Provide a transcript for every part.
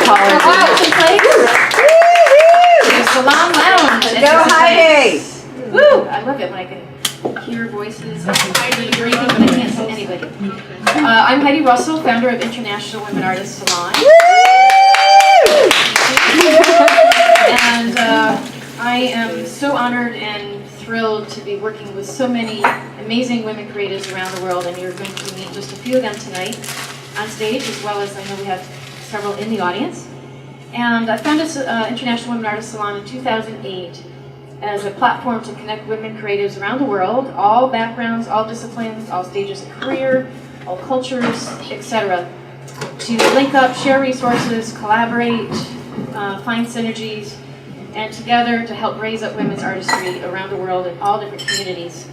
Dixon Place. The Salon Lounge. Go Heidi! Woo! I love it when I can hear voices. Heidi breathing, but I can't see anybody. I'm Heidi Russell, founder of International Women Artists Salon. And I am so honored and thrilled to be working with so many amazing women creatives around the world, and you're going to meet just a few of them tonight on stage, as well as I know we have several in the audience. And I founded International Women Artists Salon in 2008 as a platform to connect women creatives around the world, all backgrounds, all disciplines, all stages of career, all cultures, etc., to link up, share resources, collaborate, find synergies, and together to help raise up women's artistry around the world in all different communities.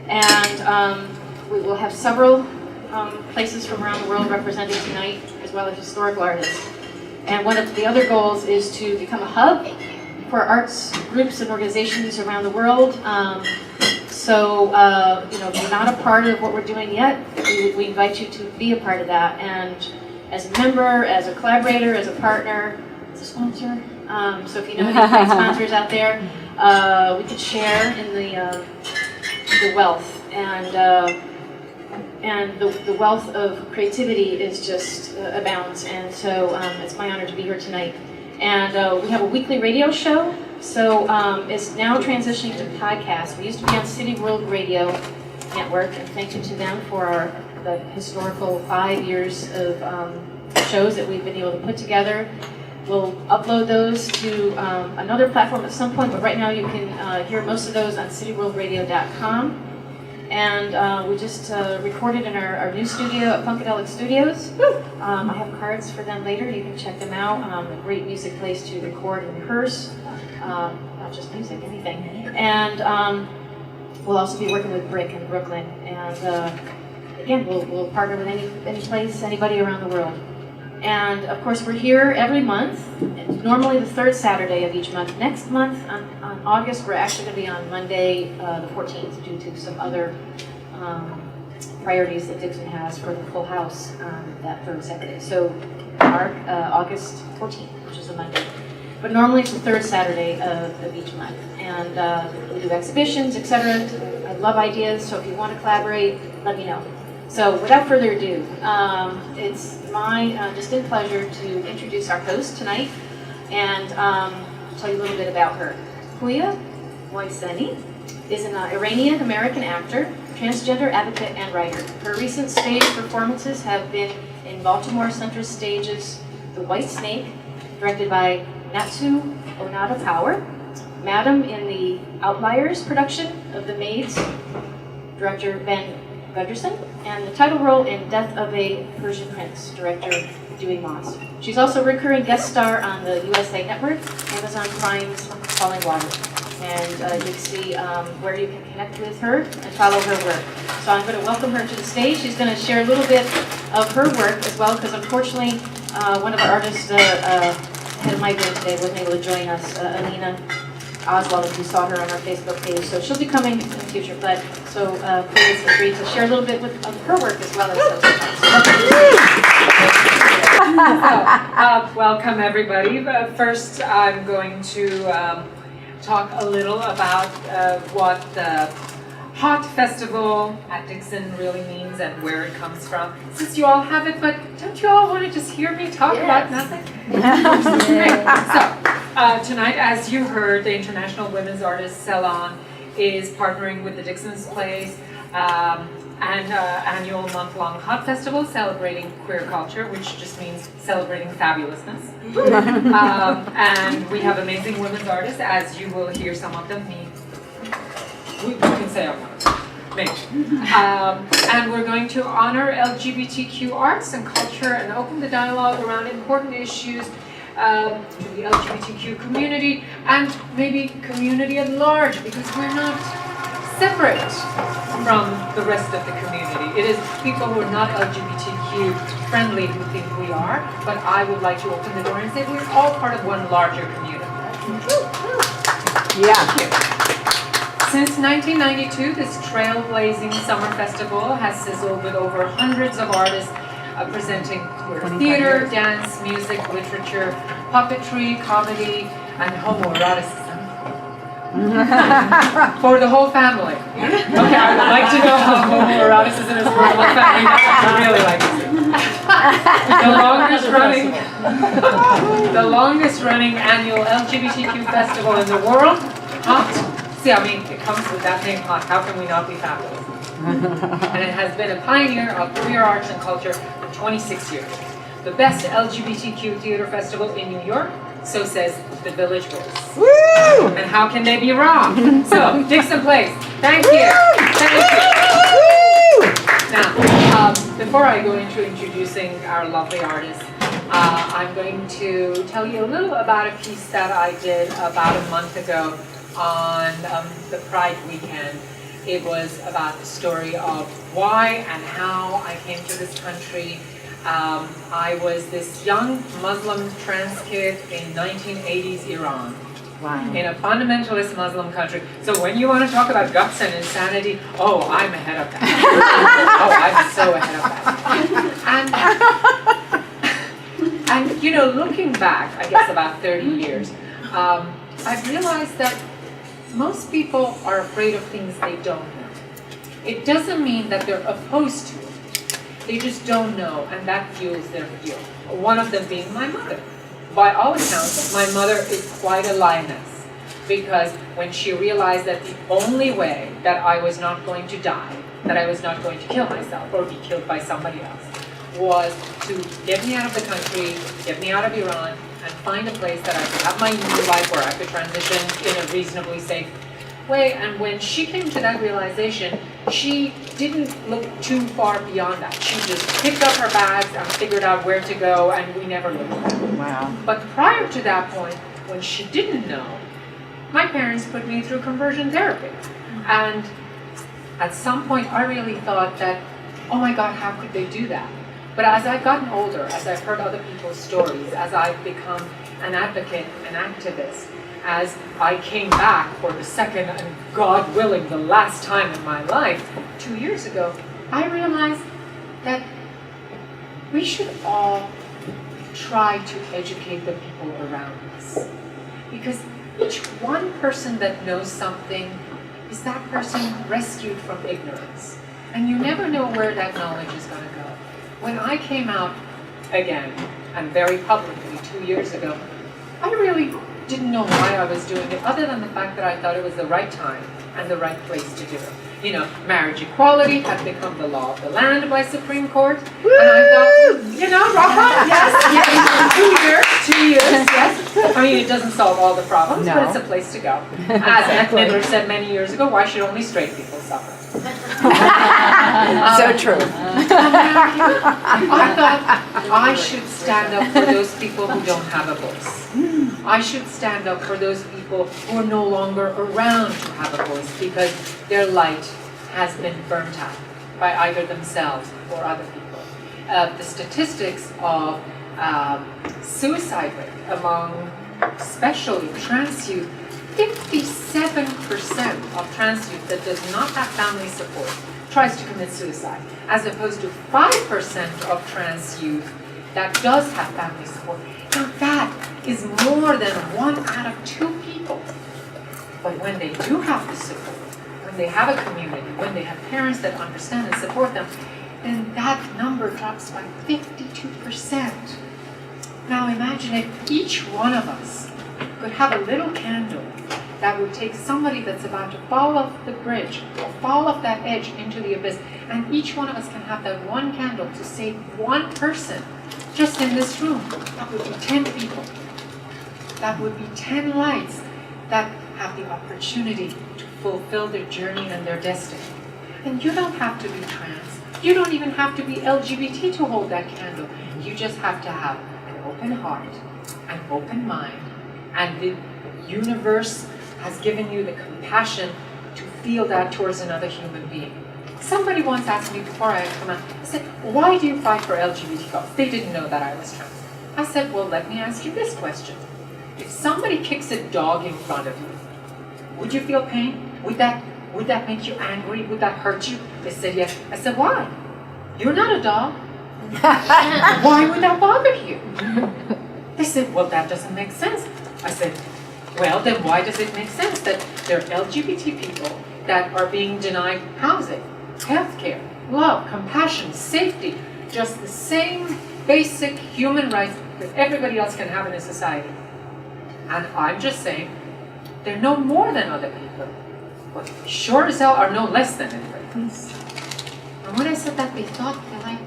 And we will have several places from around the world represented tonight, as well as historical artists. And one of the other goals is to become a hub for arts groups and organizations around the world. So if you're not a part of what we're doing yet, we invite you to be a part of that. And as a member, as a collaborator, as a partner, as a sponsor. So if you know any great sponsors out there, we could share in the wealth. And the wealth of creativity is just abounds. And so it's my honor to be here tonight. And we have a weekly radio show. So it's now transitioning to podcasts. We used to be on City World Radio Network, and thank you to them for the historical 5 years of shows that we've been able to put together. We'll upload those to another platform at some point, but right now you can hear most of those on cityworldradio.com. And we just recorded in our new studio at Funkadelic Studios. I have cards for them later. You can check them out. A great music place to record and rehearse. Not just music, anything. And we'll also be working with Brick in Brooklyn. And again, we'll partner with any place, anybody around the world. And of course, we're here every month, normally the third Saturday of each month. Next month, on August, we're actually going to be on Monday the 14th due to some other priorities that Dixon has for the full house that third Saturday. So August 14th, which is a Monday. But normally it's the third Saturday of each month. And we do exhibitions, etc. I love ideas, so if you want to collaborate, let me know. So without further ado, it's my distinct pleasure to introduce our host tonight and tell you a little bit about her. Huya Moiseni is an Iranian-American actor, transgender advocate, and writer. Her recent stage performances have been in Baltimore Center Stage's The White Snake, directed by Natsu Onada Power, Madam in the Outliers production of The Maids, director Ben Gunderson, and the title role in Death of a Persian Prince, director Dewey Moss. She's also a recurring guest star on the USA Network, Amazon Prime's Falling Water. And you can see where you can connect with her and follow her work. So I'm going to welcome her to the stage. She's going to share a little bit of her work as well, because unfortunately one of our artists had a migraine today, wasn't able to join us, Alina Oswald, if you saw her on our Facebook page. So she'll be coming in the future, but so please agree to share a little bit of her work as well as welcome everybody. First, I'm going to talk a little about what the Hot Festival at Dixon really means and where it comes from. Since you all have it, but don't you all want to just hear me talk about nothing? Great. So, tonight, as you heard, the International Women's Artists Salon is partnering with the Dixon Place and annual month-long Hot Festival celebrating queer culture, which just means celebrating fabulousness. And we have amazing women's artists, as you will hear some of them. We can say our me. And we're going to honor LGBTQ arts and culture and open the dialogue around important issues to the LGBTQ community and maybe community at large, because we're not separate from the rest of the community. It is people who are not LGBTQ friendly who think we are, but I would like to open the door and say we're all part of one larger community. Yeah. Thank you. Since 1992, this trailblazing summer festival has sizzled with over hundreds of artists presenting theater, dance, music, literature, puppetry, comedy, and homoeroticism. For the whole family. Okay, I would like to know how homoeroticism is for the whole family. I really like it. The longest running annual LGBTQ festival in the world. Hot. See, I mean, it comes with that name, hot. How can we not be fabulous? And it has been a pioneer of queer arts and culture for 26 years. The best LGBTQ theater festival in New York, so says the Village Voice. Woo! And how can they be wrong? So, Dixon Place, thank you. Thank you. Now, before I go into introducing our lovely artists, I'm going to tell you a little about a piece that I did about a month ago on the Pride weekend. It was about the story of why and how I came to this country. I was this young Muslim trans kid in 1980s Iran. Wow. In a fundamentalist Muslim country. So when you want to talk about guts and insanity, oh, I'm ahead of that. Oh, I'm so ahead of that. And you know, looking back, I guess about 30 years, I've realized that most people are afraid of things they don't know. It doesn't mean that they're opposed to it. They just don't know, and that fuels their fear. One of them being my mother. By all accounts, my mother is quite a lioness, because when she realized that the only way that I was not going to die, that I was not going to kill myself or be killed by somebody else, was to get me out of the country, get me out of Iran, and find a place that I could have my new life where I could transition in a reasonably safe way. And when she came to that realization, she didn't look too far beyond that. She just picked up her bags and figured out where to go, and we never looked back. Wow. But prior to that point, when she didn't know, my parents put me through conversion therapy. And at some point, I really thought that, oh my God, how could they do that? But as I've gotten older, as I've heard other people's stories, as I've become an advocate, an activist, as I came back for the second and, God willing, the last time in my life, 2 years ago, I realized that we should all try to educate the people around us. Because each one person that knows something is that person rescued from ignorance. And you never know where that knowledge is going to go. When I came out again, and very publicly 2 years ago, I really didn't know why I was doing it, other than the fact that I thought it was the right time and the right place to do it. You know, marriage equality had become the law of the land by Supreme Court, Woo! and I thought, you know, rock on, yes, 2 years, yes. I mean, it doesn't solve all the problems, No. but it's a place to go. As Bette Midler said many years ago, why should only straight people suffer? So true. I thought I should stand up for those people who don't have a voice. I should stand up for those people who are no longer around to have a voice because their light has been burnt out by either themselves or other people. The statistics of suicide rate among especially trans youth, 57% of trans youth that does not have family support tries to commit suicide, as opposed to 5% of trans youth that does have family support. Now that is more than 1 out of 2 people. But when they do have the support, when they have a community, when they have parents that understand and support them, then that number drops by 52%. Now imagine if each one of us could have a little candle that would take somebody that's about to fall off the bridge or fall off that edge into the abyss, and each one of us can have that one candle to save one person just in this room. That would be 10 people. That would be 10 lights that have the opportunity to fulfill their journey and their destiny. And you don't have to be trans. You don't even have to be LGBT to hold that candle. You just have to have an open heart, an open mind, and the universe has given you the compassion to feel that towards another human being. Somebody once asked me before I had come out, I said, why do you fight for LGBT cause? They didn't know that I was trans. I said, well, let me ask you this question. If somebody kicks a dog in front of you, would you feel pain? Would that make you angry? Would that hurt you? They said, yes. I said, why? You're not a dog. Why would that bother you? They said, well, that doesn't make sense. I said, well, then why does it make sense that there are LGBT people that are being denied housing, healthcare, love, compassion, safety, just the same basic human rights that everybody else can have in a society? And I'm just saying, they're no more than other people, but sure as hell are no less than anybody else. And when I said that, they thought, they're like,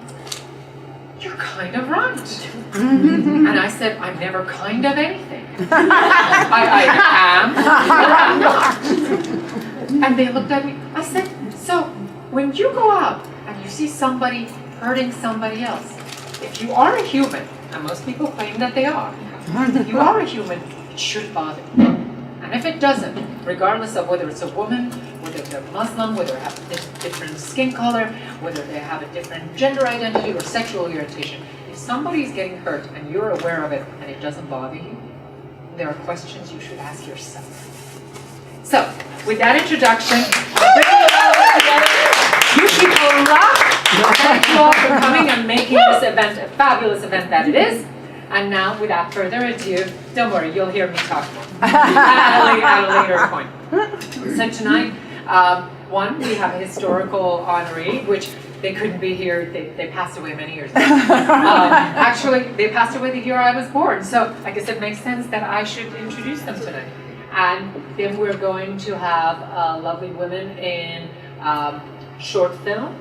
you're kind of right. And I said, I'm never kind of anything. I am, or I'm not. And they looked at me. I said, so when you go out and you see somebody hurting somebody else, if you are a human, and most people claim that they are, if you are a human, it should bother you. And if it doesn't, regardless of whether it's a woman, whether they're Muslim, whether they have a different skin color, whether they have a different gender identity or sexual orientation, if somebody's getting hurt and you're aware of it and it doesn't bother you, there are questions you should ask yourself. So, with that introduction, you people rock! Thank you all for coming and making this event a fabulous event that it is. And now, without further ado, don't worry, you'll hear me talk more at a later point. So tonight, we have a historical honoree, which they couldn't be here. They passed away many years ago. Actually, they passed away the year I was born. So I guess it makes sense that I should introduce them tonight. And then we're going to have lovely women in short film,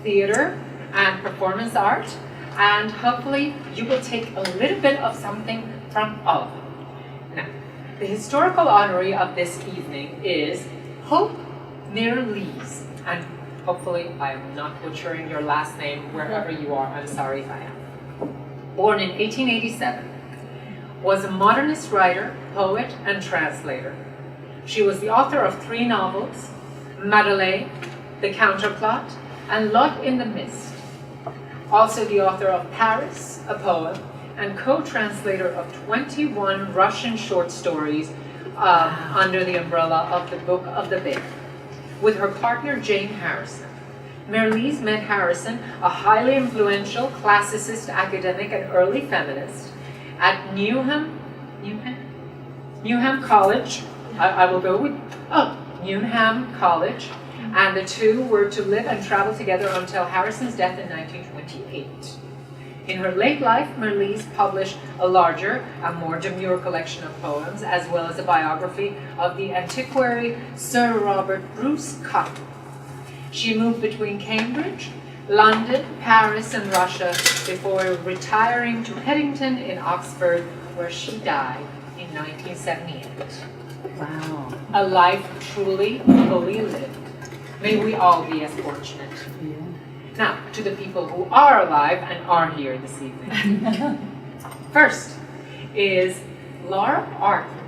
theater, and performance art. And hopefully you will take a little bit of something from all of them. Now, the historical honoree of this evening is Hope Mirrlees. And hopefully I am not butchering your last name wherever you are. I'm sorry if I am. Born in 1887, was a modernist writer, poet, and translator. She was the author of 3 novels, Madeleine, The Counterplot, and Lot in the Mist. Also the author of Paris, a poem, and co-translator of 21 Russian short stories under the umbrella of the Book of the Bear, with her partner Jane Harrison. Mirrlees met Harrison, a highly influential classicist academic and early feminist, at Newnham College. I will go with, Newnham College. And the two were to live and travel together until Harrison's death in 1928. In her late life, Mirrlees published a larger and more demure collection of poems, as well as a biography of the antiquary Sir Robert Bruce Cotton. She moved between Cambridge, London, Paris, and Russia before retiring to Headington in Oxford, where she died in 1978. Wow. A life truly, fully lived. May we all be as fortunate. Yeah. Now, to the people who are alive and are here this evening. First is Laura Arthur.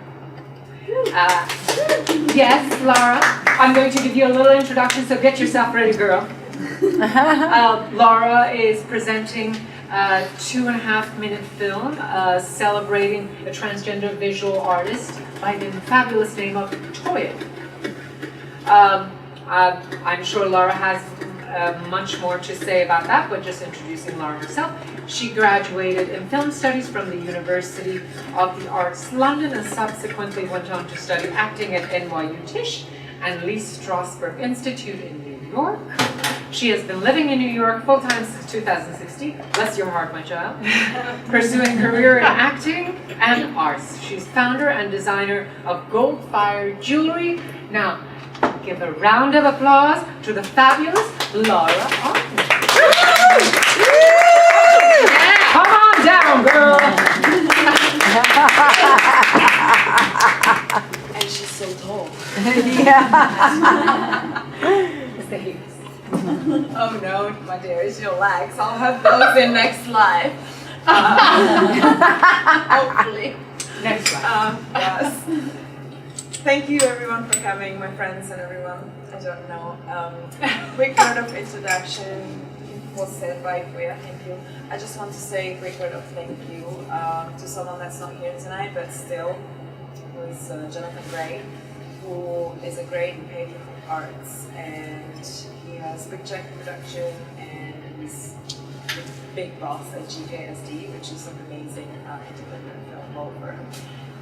Yes, Laura, I'm going to give you a little introduction, so get yourself ready, girl. Laura is presenting a 2.5-minute film celebrating a transgender visual artist by the fabulous name of Toya. I'm sure Laura has much more to say about that, but just introducing Laura herself. She graduated in film studies from the University of the Arts London and subsequently went on to study acting at NYU Tisch and Lee Strasberg Institute in New York. She has been living in New York full-time since 2016. Bless your heart, my child. Pursuing career in acting and arts. She's founder and designer of Gold Fire Jewelry. Now, give a round of applause to the fabulous Laura Arthur. Come on down, girl. And she's so tall. It's the heels. Oh no, my dear, it's your legs. I'll have those in next life. Hopefully. Next slide. Yes. Thank you everyone for coming, my friends and everyone. I don't know. Quick word of introduction was said by Kuya. Thank you. I just want to say a quick word of thank you to someone that's not here tonight, but still, who is Jonathan Gray, who is a great patron of arts, and he has Big Check Production, and he's big boss at GKSD, which is an amazing independent film law firm.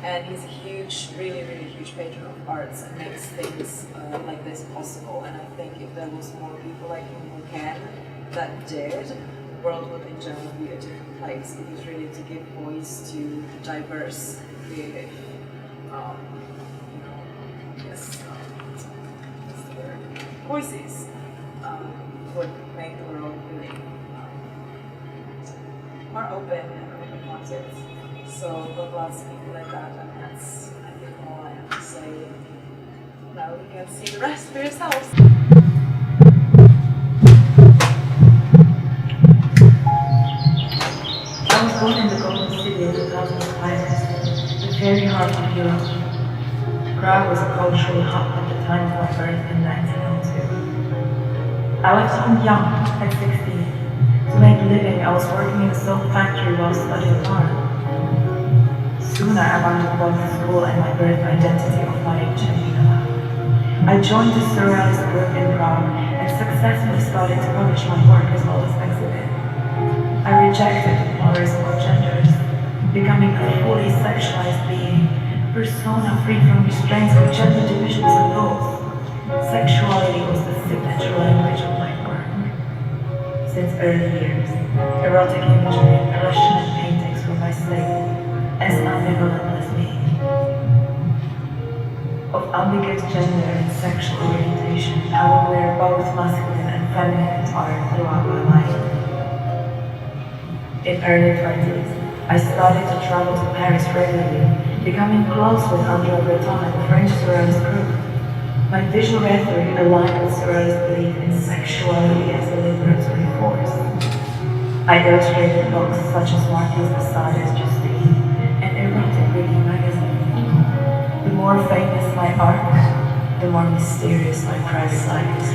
And he's a huge, really, really huge patron of arts and makes things like this possible. And I think if there was more people like him who can, that did, the world would in general be a different place, because really to give voice to diverse, creative, what's the word? Voices would make the world really more open and open-hearted. So God loves people like that, and that's, I think, all I have to say. Now you can see the rest for yourselves. I was born in the Golden City of the Thousand Spiders, the very heart of Europe. Prague was a cultural hub at the time of my birth in 1902. I left home young, at 16. To make a living, I was working in a soap factory while studying art. Soon I abandoned both school and my birth identity of my Czechina. I joined the surrealist group in Prague and successfully started to publish my work as well as exhibit. I rejected the pluralism of genders, becoming a fully sexualized being, persona free from restraints of gender divisions and rules. Sexuality was the signature language of my work. Since early years, erotic imagery and passionate paintings were my staple, as ambivalent as me. Of ambiguous gender and sexual orientation, I would wear both masculine and feminine attire throughout my life. In early 20s, I started to travel to Paris regularly, becoming close with Andrea Breton and the French surrealist group. My visual rhetoric aligned with surrealist belief in sexuality as a liberatory force. I illustrated books such as Marquis de Sade's Justine and Erotic Reading magazine. The more famous my art, the more mysterious my private life is.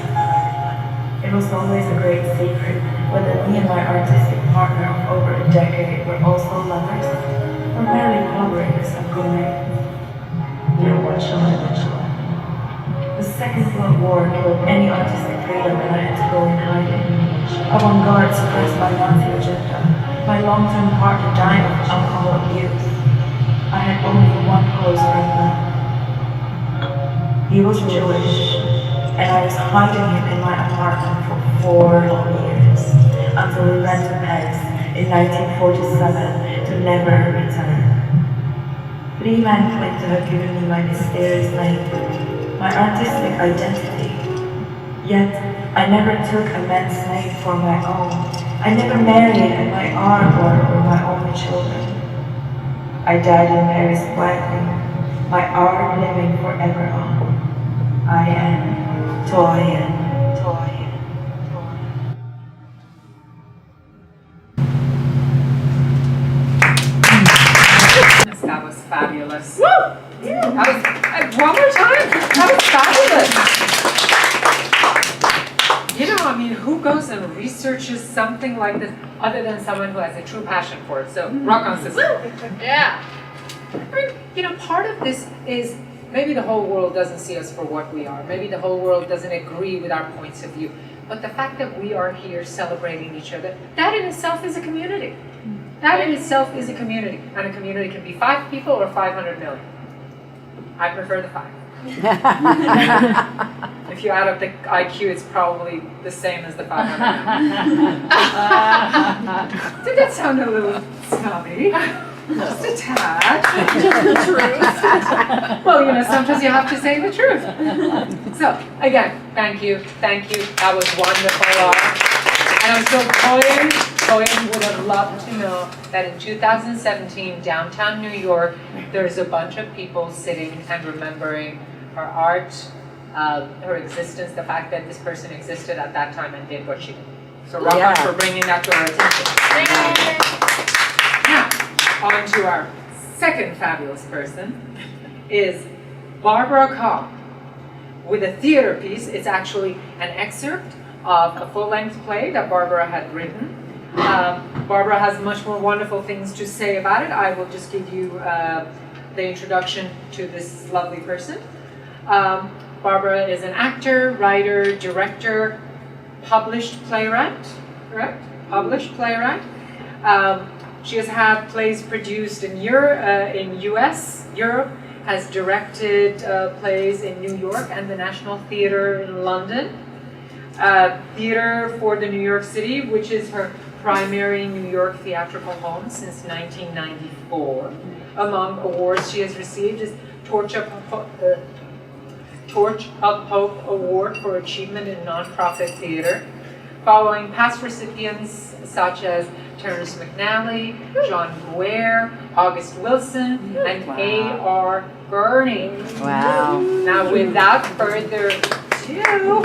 It was always a great secret whether me and my artistic partner of over a decade were also lovers or merely collaborators and co-makers. What shall I mention? The Second World War killed any artistic freedom and I had to go in hiding. Avant-garde suppressed by Nazi agenda. My long-term partner died of alcohol abuse. I had only one close friend left. He was Jewish, and I was hiding him in my apartment for 4 long years, until we went to Paris in 1947 to never return. 3 men claimed to have given me my mysterious name, my artistic identity. Yet, I never took a man's name for my own. I never married in my art or my only children. I died in Paris quietly, my art living forever on. I am Toyen. That was fabulous. Woo! Yeah. That was, one more time. That was fabulous. You know, I mean, who goes and researches something like this other than someone who has a true passion for it? So, rock on, sister. Yeah. I mean, you know, part of this is maybe the whole world doesn't see us for what we are. Maybe the whole world doesn't agree with our points of view. But the fact that we are here celebrating each other, that in itself is a community. That in itself is a community. And a community can be 5 people or 500 million. I prefer the 5. If you add up the IQ, it's probably the same as the 500 million. Did that sound a little snobby? Just a tad. Just the truth. Well, you know, sometimes you have to say the truth. So, again, thank you. That was wonderful. And I'm sure Toyen would have loved to know that in 2017, downtown New York, there's a bunch of people sitting and remembering her art, her existence, the fact that this person existed at that time and did what she did. So rock on for bringing that to our attention. Now, on to our second fabulous person is Barbara Cobb with a theater piece. It's actually an excerpt of a full-length play that Barbara had written. Barbara has much more wonderful things to say about it. I will just give you the introduction to this lovely person. Barbara is an actor, writer, director, published playwright, correct? published playwright. She has had plays produced in US, Europe, has directed plays in New York and the National Theatre in London. Theater for the New York City, which is her primary New York theatrical home since 1994. Among awards she has received is Torch of Hope Award for Achievement in Nonprofit Theater, following past recipients such as Terrence McNally, John Boyer, August Wilson, and A.R. Gurney. Wow. Now, without further ado,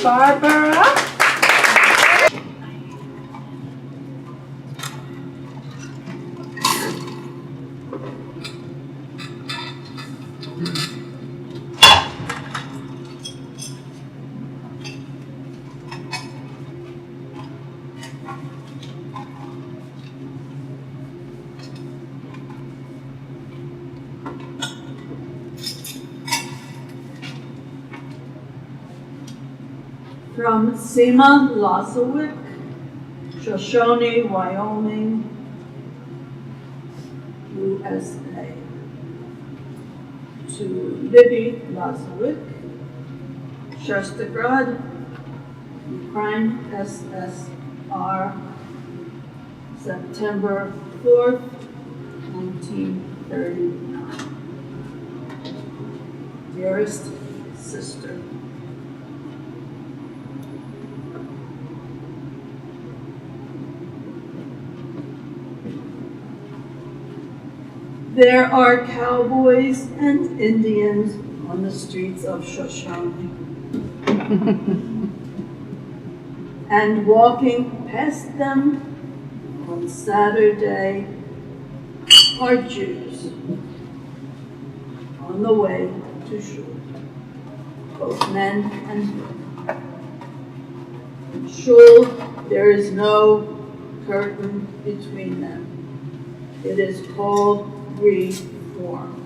Barbara. From Sima Lazowick, Shoshone, Wyoming, USA. To Libby Lazowick, Sherstegard, Ukraine, SSR, September 4th, 1939. Dearest sister, there are cowboys and Indians on the streets of Shoshone. And walking past them on Saturday are Jews on the way to shul, both men and women. In shul, there is no curtain between them. It is called reform.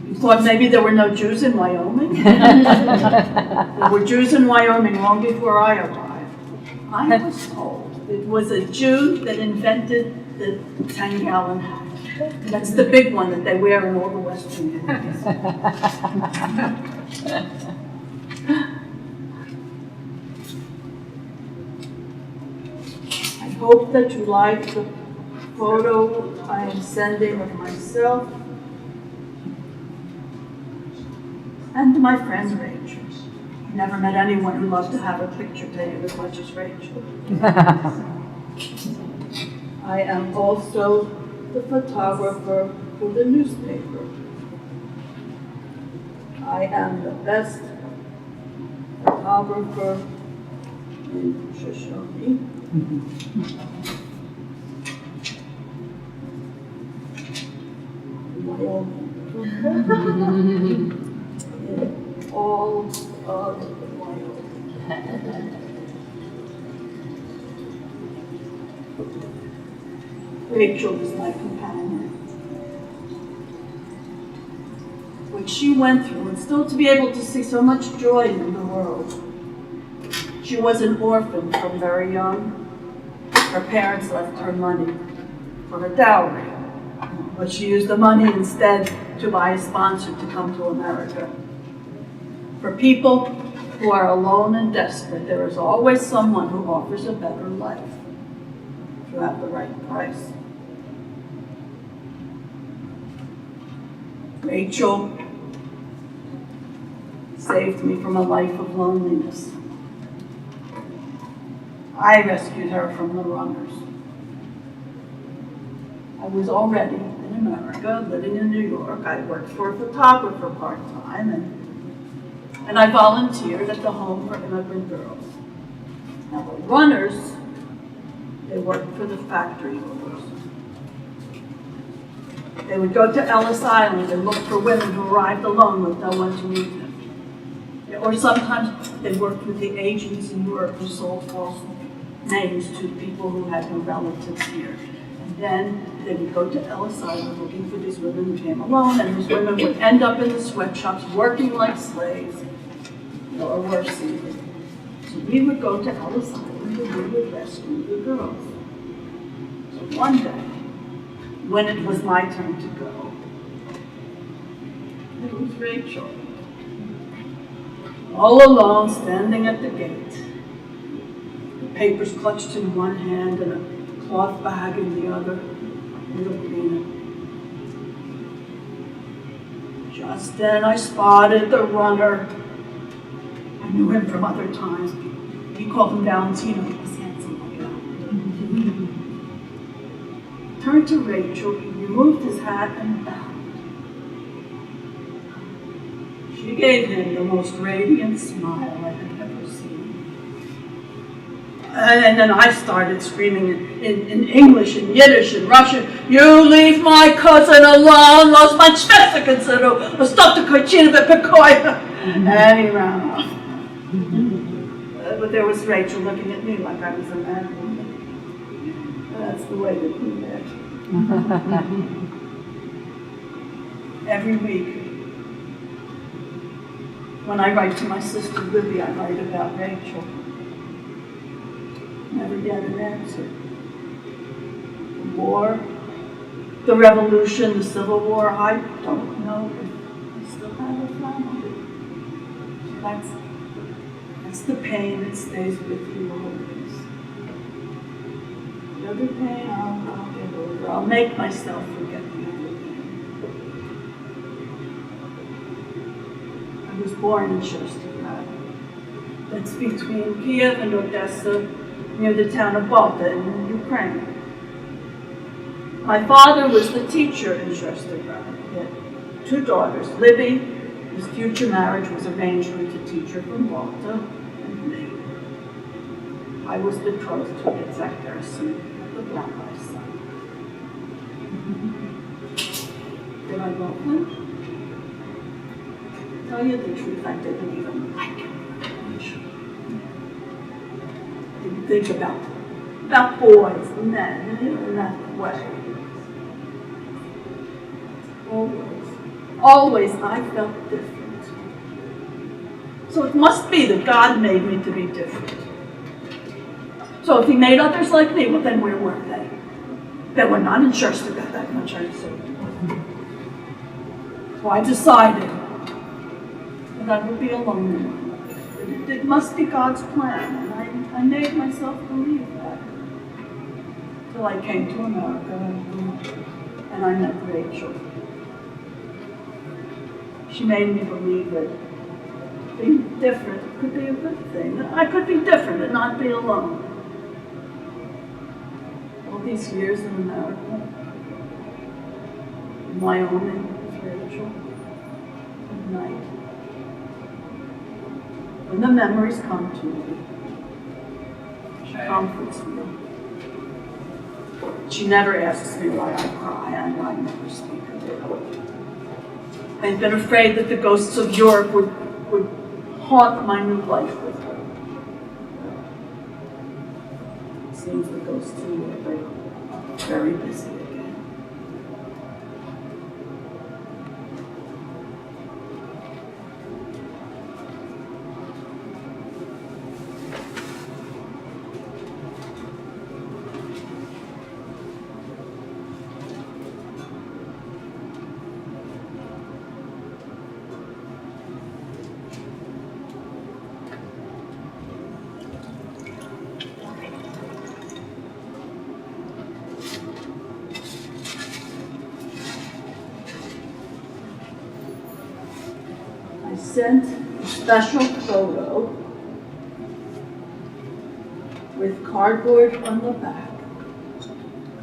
You thought maybe there were no Jews in Wyoming? There were Jews in Wyoming long before I arrived. I was told it was a Jew that invented the 10-gallon hat. That's the big one that they wear in all the Western movies. I hope that you like the photo I am sending of myself and my friend Rachel. I never met anyone who loved to have a picture taken as much as Rachel. I am also the photographer for the newspaper. I am the best photographer in Shoshone. Wyoming. In all of Wyoming. Rachel is my companion. What she went through, and still to be able to see so much joy in the world. She was an orphan from very young. Her parents left her money for her dowry, but she used the money instead to buy a sponsor to come to America. For people who are alone and desperate, there is always someone who offers a better life if you have the right price. Rachel saved me from a life of loneliness. I rescued her from the runners. I was already in America, living in New York. I worked for a photographer part-time, and I volunteered at the Home for Immigrant Girls. Now the runners, they worked for the factory owners. They would go to Ellis Island and look for women who arrived alone with no one to meet them. Or sometimes they worked with the agents in Europe who sold false names to people who had no relatives here. And then they would go to Ellis Island looking for these women who came alone, and these women would end up in the sweatshops working like slaves. or worse even. So we would go to Ellis Island and we would rescue the girls. So one day, when it was my turn to go, it was Rachel, all alone, standing at the gate, the papers clutched in one hand and a cloth bag in the other, little cleaner. Just then I spotted the runner. I knew him from other times. We called him Valentino. He was handsome like that. Turned to Rachel, he removed his hat and bowed. She gave him the most radiant smile I had ever seen. And then I started screaming in English, in Yiddish, in Russian, "You leave my cousin alone, los manchester consider, stop the cochina pecoya." And he ran off. But there was Rachel looking at me like I was a mad woman. That's the way that we met. Every week, when I write to my sister Libby, I write about Rachel. Never get an answer. The war, the revolution, the Civil War, I don't know if I still have a family. That's the pain that stays with you always. The other pain, I'll get over. I'll make myself forget the other pain. I was born in Shestergrad. That's between Kiev and Odessa, near the town of Balta in Ukraine. My father was the teacher in Shestergrad. He had 2 daughters, Libby, whose future marriage was arranged with a teacher from Balta, and me. I was betrothed to Itzhak Gerson, the Black-eyed son. Did I love him? Tell you the truth, I didn't even like him. Didn't think about boys and men in that way. Always I felt different. So it must be that God made me to be different. So if he made others like me, well then where were they? They were not in Shestergrad, that much I said. So I decided that I would be alone in my life. It must be God's plan, and I made myself believe that. Till I came to America and I met Rachel. She made me believe that being different could be a good thing. That I could be different and not be alone. All these years in America, in Wyoming with Rachel, at night, when the memories come to me, she comforts me. She never asks me why I cry, and I never speak of it. I've been afraid that the ghosts of Europe would haunt my new life with her. It seems the ghosts of Europe are very busy again. Sent a special photo with cardboard on the back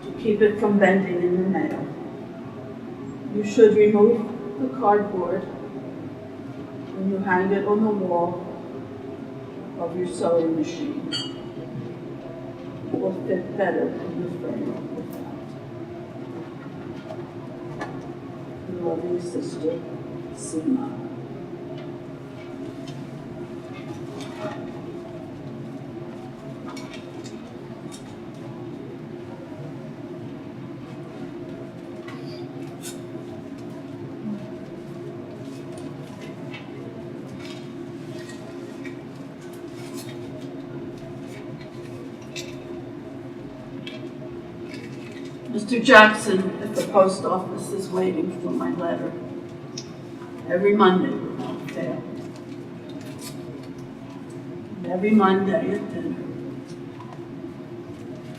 to keep it from bending in the mail. You should remove the cardboard when you hang it on the wall of your sewing machine. It will fit better in the frame with that. Your loving sister, Sima. Mr. Jackson at the post office is waiting for my letter. Every Monday without fail. And every Monday at dinner,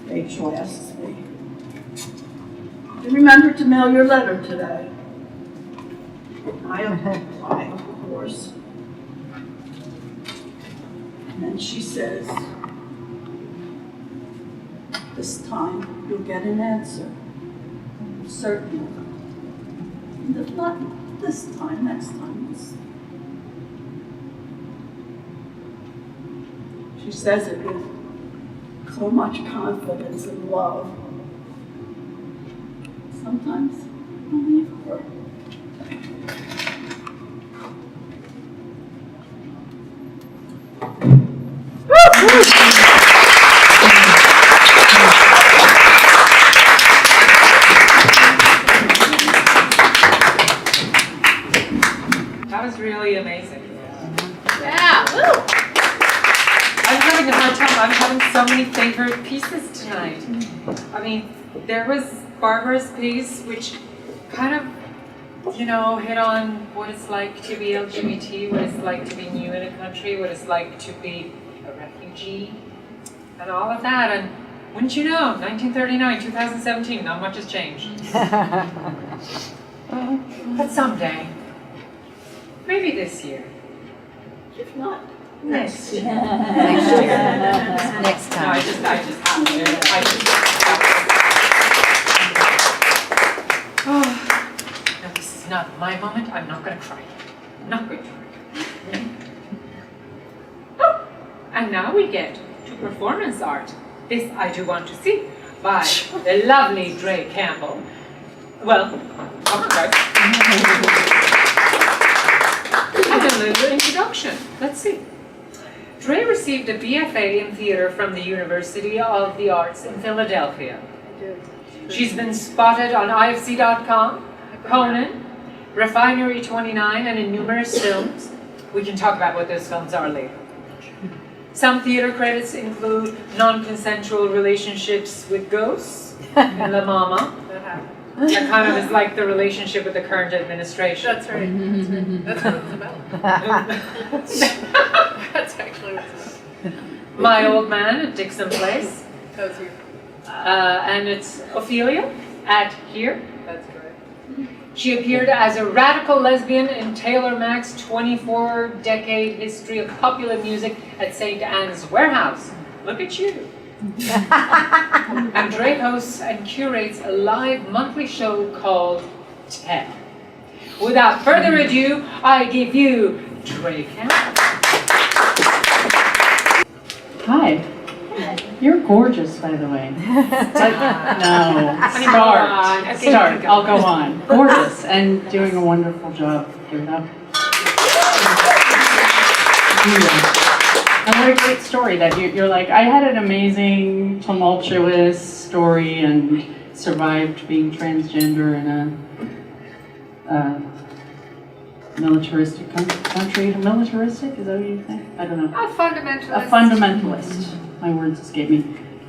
Rachel asks me, "Did you remember to mail your letter today?" I reply, "Of course." And then she says, "This time you'll get an answer. Certainly. And if not this time, next time." She says it with so much confidence and love. Sometimes I believe her. That was really amazing. Yeah, woo! I'm having a hard time. I'm having so many favorite pieces tonight. I mean, there was Barbara's piece, which kind of, hit on what it's like to be LGBT, what it's like to be new in a country, what it's like to be a refugee, and all of that. And wouldn't you know, 1939, 2017, not much has changed. But someday, maybe this year, If not, next year. Next year. Next No, time. I just have to. Oh, no, this is not my moment. I'm not going to cry. I'm not going to cry. Oh, and now we get to performance art. This I Do Want to See by the lovely Dre Campbell. Well, come on, guys. And a little introduction. Let's see. Dre received a BFA in theater from the University of the Arts in Philadelphia. She's been spotted on IFC.com, Conan, Refinery 29, and in numerous films. We can talk about what those films are later. Some theater credits include non-consensual relationships with ghosts in La Mama. That kind of is like the relationship with the current administration. That's right. That's what it's about. That's actually what it's about. My Old Man at Dixon Place. That was you. And it's Ophelia at Here. That's correct. She appeared as a radical lesbian in Taylor Mack's 24-decade history of popular music at St. Anne's Warehouse. Look at you. And Dre hosts and curates a live monthly show called Tell. Without further ado, I give you Dre Campbell. Hi. You're gorgeous, by the way. No. Start. I'll go on. Gorgeous and doing a wonderful job. Give it up. And what a great story that you're like, I had an amazing, tumultuous story and survived being transgender in a militaristic country. Militaristic? Is that what you think? I don't know. A fundamentalist. A fundamentalist. My words escape me.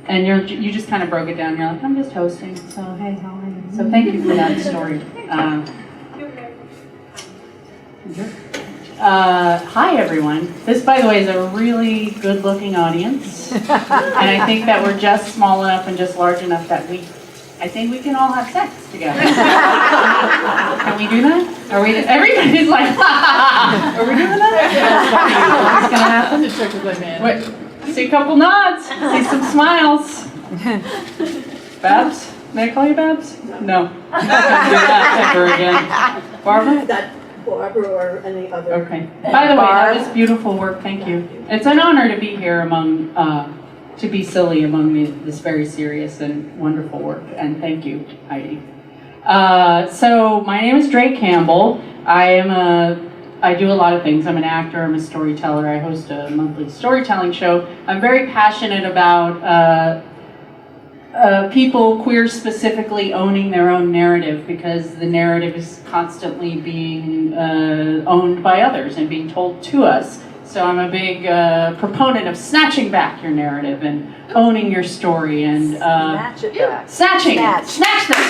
And you just kind of broke it down. You're like, I'm just hosting. So, hey, how are you? So thank you for that story. Hi, everyone. This, by the way, is a really good-looking audience. And I think that we're just small enough and just large enough that I think we can all have sex together. Can we do that? Are we? Everybody's like, are we doing that? What's going to happen? Wait, see a couple nods. See some smiles. Babs? May I call you Babs? No. I'm not going to do that ever again. Barbara? Barbara or any other. Okay. By the way, that was beautiful work. Thank you. It's an honor to be here to be silly among this very serious and wonderful work. And thank you, Heidi. So my name is Dre Campbell. I do a lot of things. I'm an actor. I'm a storyteller. I host a monthly storytelling show. I'm very passionate about people, queer specifically, owning their own narrative, because the narrative is constantly being owned by others and being told to us. So I'm a big proponent of snatching back your narrative and owning your story and Snatch it back. snatching it. Snatch that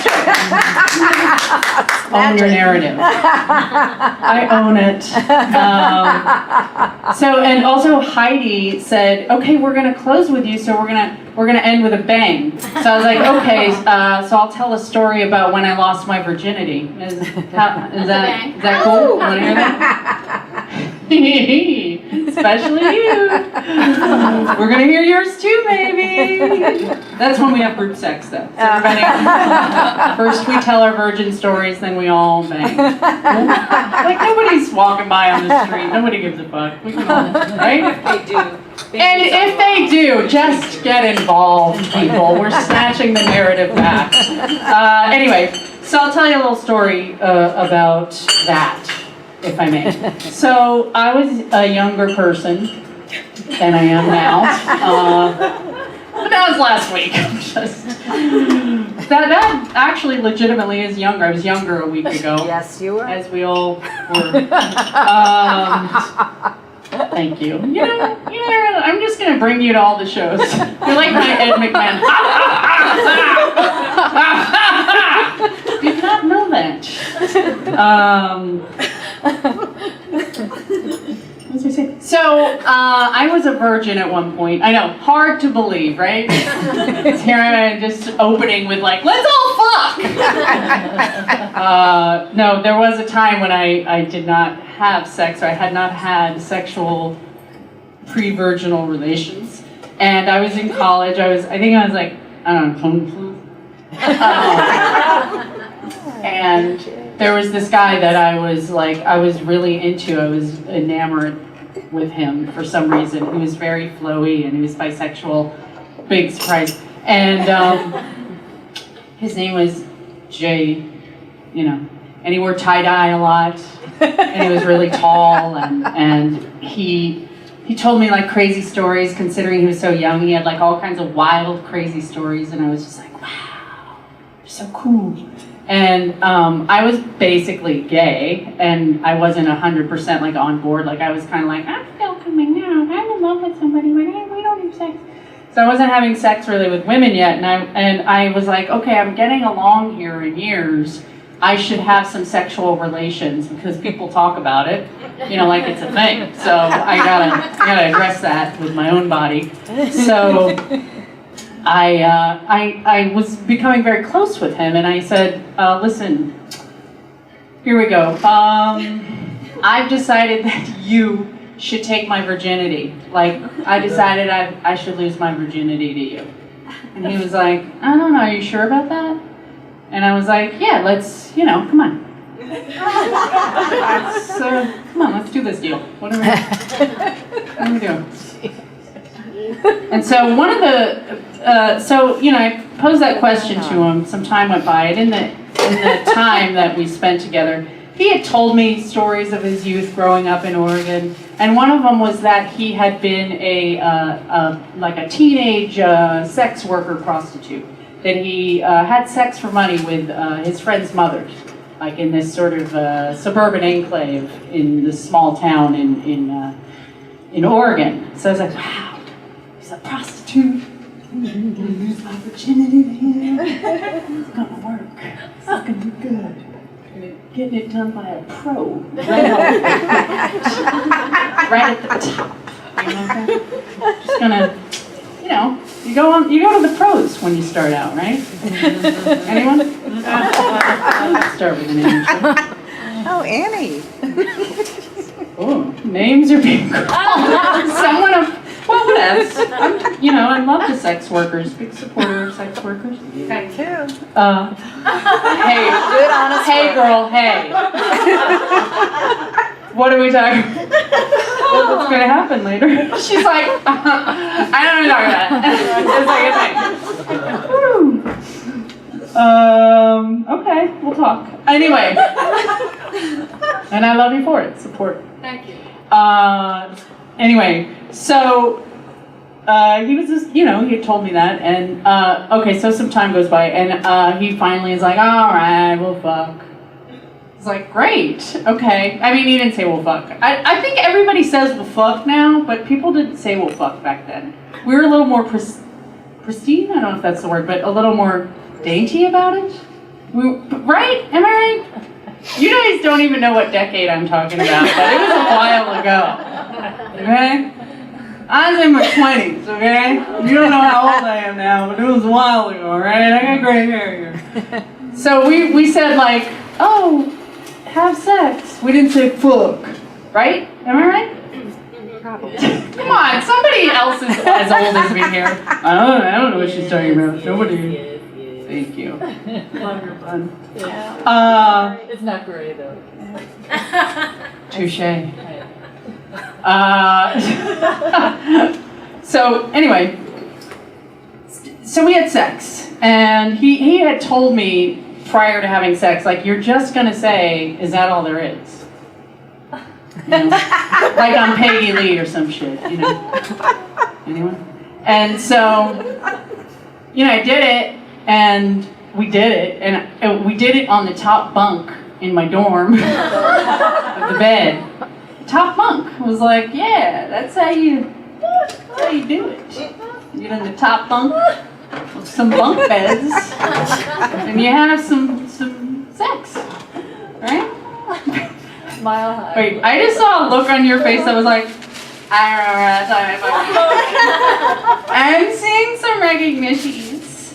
story. Own your narrative. I own it. So and also Heidi said, okay, we're gonna close with you, so we're gonna end with a bang. So I was like, okay, so I'll tell a story about when I lost my virginity. Is that cool? You wanna hear that? Especially you. We're gonna hear yours too, baby. That's when we have group sex, though. So everybody, first we tell our virgin stories, then we all bang. Like nobody's walking by on the street. Nobody gives a fuck. We can all, right? They do. And if they do, just get involved, people. We're snatching the narrative back. Anyway, so I'll tell you a little story about that, if I may. So I was a younger person than I am now. But that was last week. That actually legitimately is younger. I was younger a week ago. Yes, you were. As we all were. Thank you. You know, I'm just going to bring you to all the shows. You're like my Ed McMahon. Did not know that. What was I saying? So, I was a virgin at one point. I know, hard to believe, right? Here I am just opening with like, let's all fuck! No, there was a time when I did not have sex, or I had not had sexual pre-virginal relations. And I was in college, I think I was like, I don't know, and there was this guy that I was really into. I was enamored with him for some reason. He was very flowy and he was bisexual. Big surprise. And his name was Jay, and he wore tie-dye a lot. And he was really tall, and he told me like crazy stories considering he was so young. He had like all kinds of wild, crazy stories, and I was just like, wow, you're so cool. And I was basically gay, and I wasn't 100% like on board. Like I was kind of like, I'm welcoming now. I'm in love with somebody, but we don't have sex. So I wasn't having sex really with women yet, and I was like, okay, I'm getting along here in years. I should have some sexual relations because people talk about it, like it's a thing. So I gotta address that with my own body. So I was becoming very close with him, and I said, listen, here we go. I've decided that you should take my virginity. Like, I decided I should lose my virginity to you. And he was like, I don't know, are you sure about that? And I was like, yeah, let's, come on. Come on, let's do this deal. What are we doing? And so one of the, I posed that question to him. Some time went by, and in the time that we spent together, he had told me stories of his youth growing up in Oregon, and one of them was that he had been a teenage sex worker prostitute. That he had sex for money with his friends' mothers, like in this sort of suburban enclave in this small town in Oregon. So I was like, wow, he's a prostitute. I'm gonna lose my virginity to him. It's gonna work. It's gonna be good. Getting it done by a pro, right at the top. Just gonna. You go to the pros when you start out, right? Anyone? I'll start with an name. Oh, Annie. Oh, names are being called. Someone of, well, what else? I love the sex workers. Big supporter of sex workers. Me too. Hey, Good, honest hey, work. girl, hey. What are we talking about? What's going to happen later? She's like, I don't know what it's like. Okay, we'll talk. Anyway. And I love you for it. Support. Thank you. Anyway, so he was just, he had told me that. And, okay, so some time goes by. And he finally is like, all right, we'll fuck. was like, great, okay. I mean, he didn't say, well, fuck. I think everybody says, well, fuck now, but people didn't say, well, fuck back then. We were a little more pristine, I don't know if that's the word, but a little more dainty about it. Right? Am I right? You guys don't even know what decade I'm talking about, but it was a while ago. Okay? I was in my 20s, okay? You don't know how old I am now, but it was a while ago, right? I got gray hair here. So we said like, oh, have sex. We didn't say fuck, right? Am I right? Probably. Come on, somebody else is as old as me here. I don't know what she's talking about. Nobody. Thank you. Love your fun. It's not great though. Touche. So anyway, so we had sex, and he had told me prior to having sex, like, you're just gonna say, is that all there is? You know? Like I'm Peggy Lee or some shit, you know? Anyone? And so, you know, I did it, and we did it, and we did it on the top bunk in my dorm of the bed. Top bunk was like, yeah, that's how you do it. You get in the top bunk with some bunk beds, and you have some sex, right? Mile high. Wait, I just saw a look on your face that was like, I don't remember that time. I'm seeing some recognitions.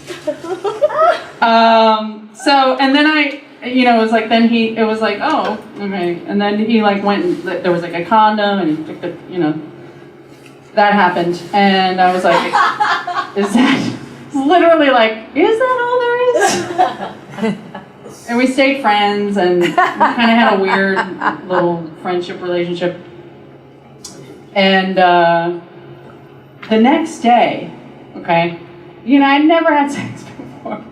So, and then it was like, oh, okay. And then he like went, and there was like a condom, and he took the, that happened. And I was like, is that literally like, is that all there is? And we stayed friends, and we kind of had a weird little friendship relationship. And the next day, okay, I'd never had sex before.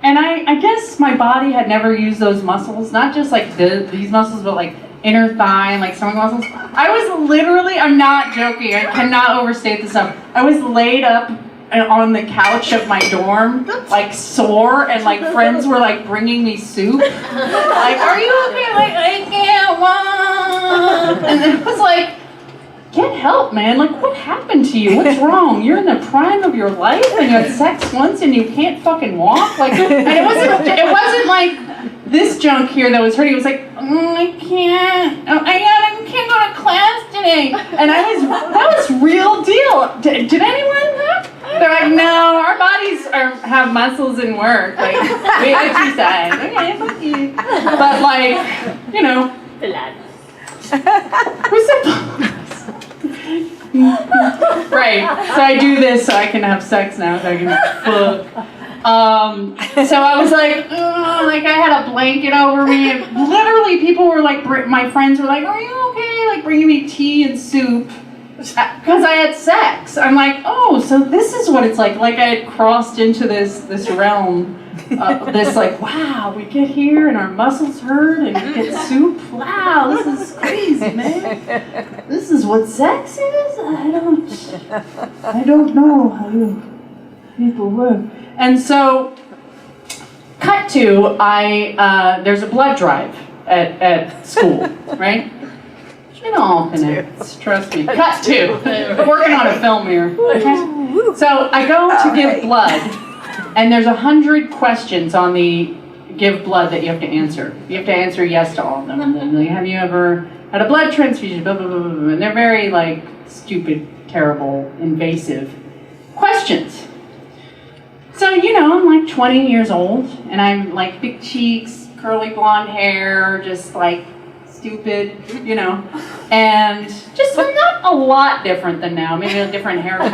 And I guess my body had never used those muscles, not just like these muscles, but like inner thigh and like stomach muscles. I was literally, I'm not joking, I cannot overstate this stuff. I was laid up on the couch of my dorm, like sore, and like friends were like bringing me soup. Like, are you okay? Like, I can't walk. And it was like, get help, man. Like, what happened to you? What's wrong? You're in the prime of your life, and you had sex once, and you can't fucking walk. Like, and it wasn't like this junk here that was hurting. It was like, I can't. I can't go to class today. And that was real deal. Did anyone? They're like, no, our bodies have muscles and work. Like, we have two sides. Okay, fuck you. But like, who said? Right. So I do this so I can have sex now. So I can fuck. So I was like I had a blanket over me, and literally people were like, my friends were like, are you okay? Like bringing me tea and soup. Because I had sex. I'm like, oh, so this is what it's like. Like I had crossed into this realm. This like, wow, we get here and our muscles hurt and we get soup. Wow, this is crazy, man. This is what sex is? I don't know how you people work. And so, cut to, there's a blood drive at school, right? It all connects, trust me. Cut to, working on a film here. Okay? So I go to give blood, and there's 100 questions on the give blood that you have to answer. You have to answer yes to all of them. And then, like, have you ever had a blood transfusion? Blah, blah, blah, blah, blah. And they're very like stupid, terrible, invasive questions. So, I'm like 20 years old, and I'm like big cheeks, curly blonde hair, just like stupid, and just not a lot different than now, maybe a different haircut.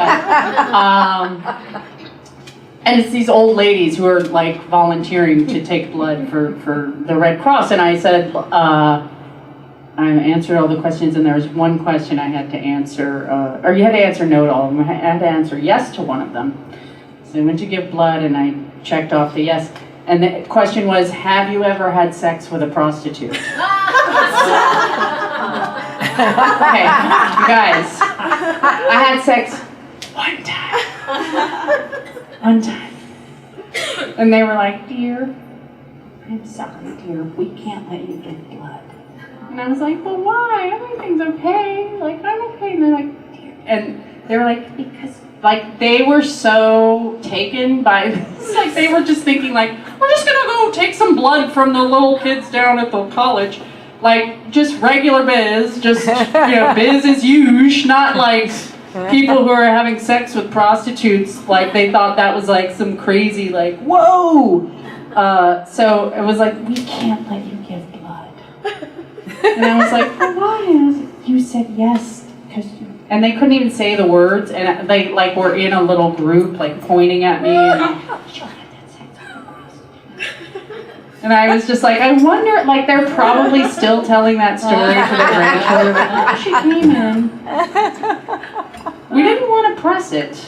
And it's these old ladies who are like volunteering to take blood for the Red Cross, and I said, I answered all the questions, and there was one question I had to answer, or you had to answer no to all of them. I had to answer yes to one of them. So I went to give blood, and I checked off the yes. And the question was, have you ever had sex with a prostitute? Okay, you guys, I had sex one time. And they were like, dear, I'm sorry, dear, we can't let you give blood. And I was like, but why? Everything's okay. Like, I'm okay. And they're like, dear. And they were like, because, like, they were so taken by this. Like, they were just thinking, like, we're just going to go take some blood from the little kids down at the college. Like, just regular biz, just, you know, biz as usual, not like people who are having sex with prostitutes. Like, they thought that was, like, some crazy, like, whoa! So it was like, we can't let you give blood. And I was like, well, why? And I was like, you said yes, because you... And they couldn't even say the words, and they, like, were in a little group, like, pointing at me, and I was just like, I wonder, like, they're probably still telling that story to their grandchildren. Like, oh, she came in. We didn't want to press it,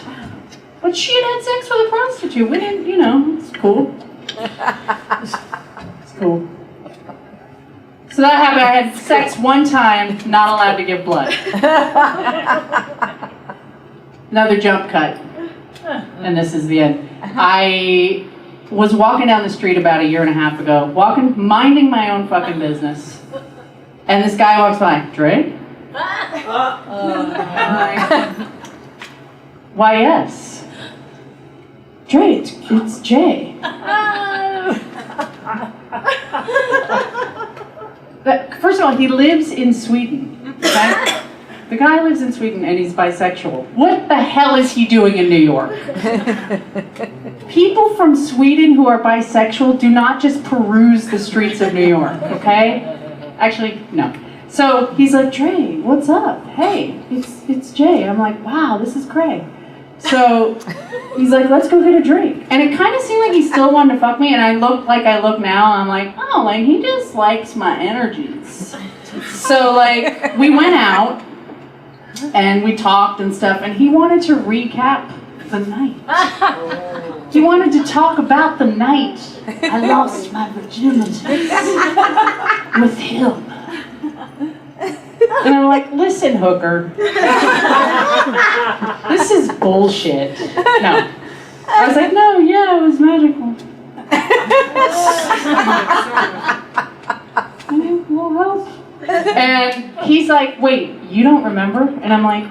but she had sex with a prostitute. We didn't, you know, it's cool. It's cool. So that happened. I had sex one time, not allowed to give blood. Another jump cut. And this is the end. I was walking down the street about 1.5 years ago, minding my own fucking business. And this guy walks by, Dre? Why, yes. Dre, it's Jay. First of all, he lives in Sweden. Okay? The guy lives in Sweden and he's bisexual. What the hell is he doing in New York? People from Sweden who are bisexual do not just peruse the streets of New York, okay? Actually, no. So he's like, Dre, what's up? Hey, it's Jay. I'm like, wow, this is Craig. So he's like, let's go get a drink. And it kind of seemed like he still wanted to fuck me, and I look like I look now, I'm like, oh, like he just likes my energies. So like, we went out, and we talked and stuff, and he wanted to recap the night. He wanted to talk about the night I lost my virginity with him. And I'm like, listen, hooker. This is bullshit. No. I was like, no, yeah, it was magical. We'll help. And he's like, wait, you don't remember? And I'm like,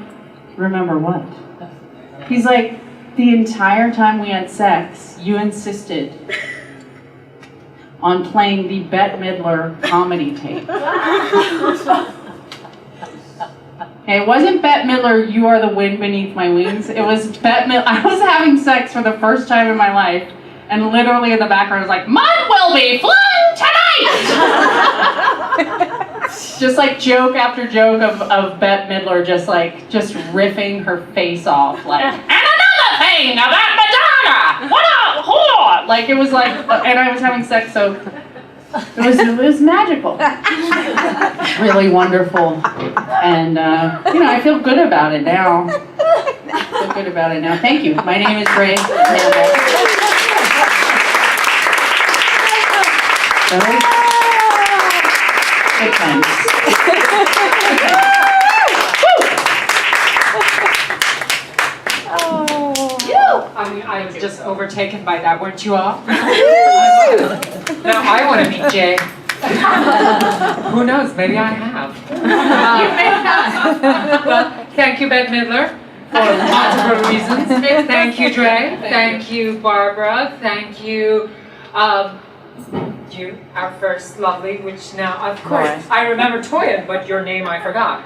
remember what? He's like, the entire time we had sex, you insisted on playing the Bette Midler comedy tape. And it wasn't Bette Midler, You Are the Wind Beneath My Wings. It was Bette Midler. I was having sex for the first time in my life, and literally in the background was like, mine will be fun tonight! Just like joke after joke of Bette Midler just riffing her face off, like, and another thing about Madonna! What a whore! Like, it was like, and I was having sex, so it was magical. Really wonderful. And, you know, I feel good about it now. Thank you. My name is Ray Campbell. Good times. I was just overtaken by that, weren't you all? Now I want to meet Jay. Who knows, maybe I have. You may have. Well, thank you, Bette Midler, for multiple reasons. Thank you, Dre. Thank you, Barbara. Thank you, you, our first lovely, which now, of course, I remember Toya, but your name I forgot.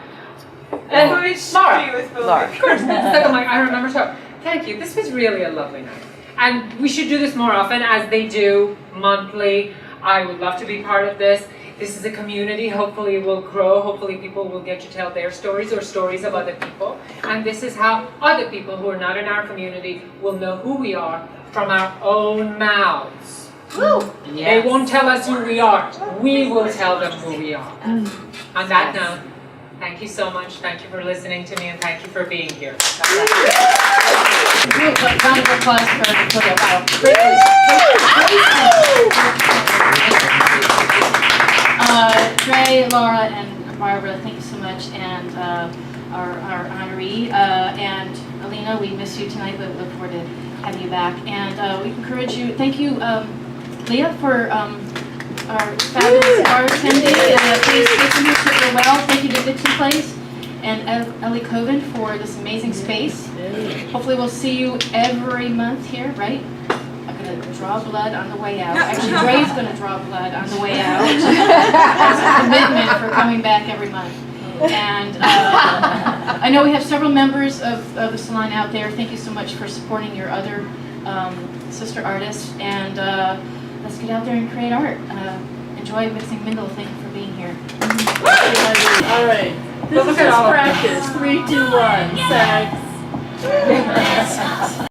And Laura. Of course, second like, I remember Toya. Thank you. This was really a lovely night. And we should do this more often, as they do monthly. I would love to be part of this. This is a community. Hopefully it will grow. Hopefully people will get to tell their stories or stories of other people. And this is how other people who are not in our community will know who we are from our own mouths. Woo! Yes. They won't tell us who we are. We will tell them who we are. On that note, thank you so much. Thank you for listening to me, and thank you for being here. Round of applause for the wow. Dre, Laura, and Barbara, thank you so much, and our honoree, and Alina, we miss you tonight, but look forward to having you back. And we encourage you. Thank you, Leah, for our fabulous bartending. Please give them super well. Thank you to Dixon Place and Ellie Coven for this amazing space. Hopefully we'll see you every month here, right? I'm going to draw blood on the way out. Actually, Dre's going to draw blood on the way out as a commitment for coming back every month. And I know we have several members of the salon out there. Thank you so much for supporting your other sister artists. And let's get out there and create art. Enjoy mixing mingle. Thank you for being here. All right. This is just practice. 3, 2, 1. Sex.